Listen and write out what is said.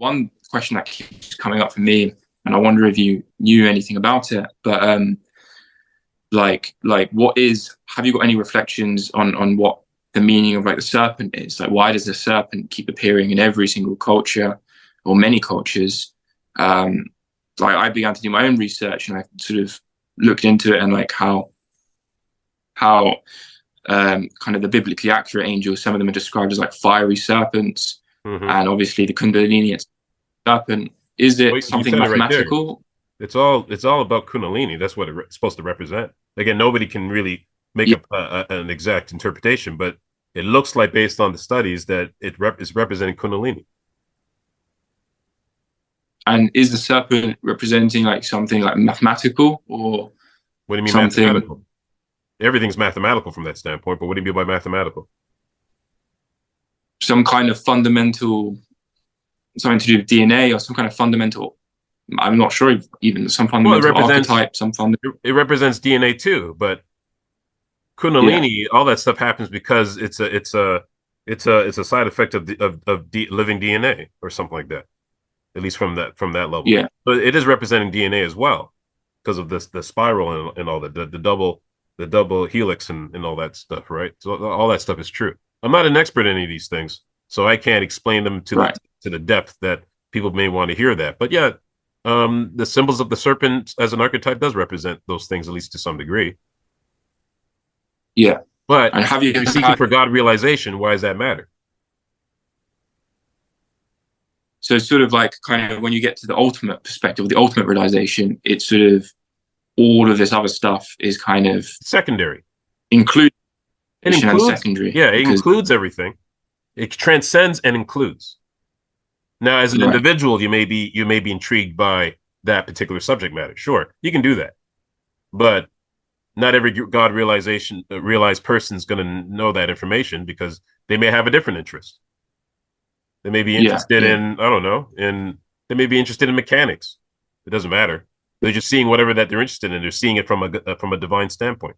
one question that keeps coming up for me, and I wonder if you knew anything about it, but what is, have you got any reflections on what the meaning of like the serpent is? Like, why does the serpent keep appearing in every single culture or many cultures? Like, I began to do my own research, and I sort of looked into it, and like how kind of the biblically accurate angels, some of them are described as like fiery serpents, and obviously the Kundalini serpent. Is it something mathematical? Right, it's all about Kundalini. That's what it's supposed to represent. Again, nobody can really make an exact interpretation, but it looks like, based on the studies, that is representing Kundalini. And is the serpent representing like something like mathematical, or what do you mean something? Mathematical? Everything's mathematical from that standpoint, but what do you mean by mathematical? Some kind of fundamental, something to do with DNA, or some kind of fundamental, I'm not sure, even some fundamental archetype, it represents DNA too, but Kundalini, all that stuff happens because it's a side effect of living DNA or something like that. At least from that level. Yeah. But it is representing DNA as well, because of the spiral and all that, the double helix and all that stuff, right? So all that stuff is true. I'm not an expert in any of these things, so I can't explain them to the depth that people may want to hear that. But yeah, the symbols of the serpent as an archetype does represent those things, at least to some degree. Yeah. But and if you're seeking for God realization, why does that matter? So it's sort of like, kind of, when you get to the ultimate perspective, the ultimate realization, it's sort of all of this other stuff is kind of secondary. Includes secondary. Yeah, it includes everything. It transcends and includes. Now, as an individual, you may be intrigued by that particular subject matter. Sure, you can do that, but not every God realized person is going to know that information, because they may have a different interest. They may be interested in, I don't know, they may be interested in mechanics. It doesn't matter. They're just seeing whatever that they're interested in. They're seeing it from a divine standpoint.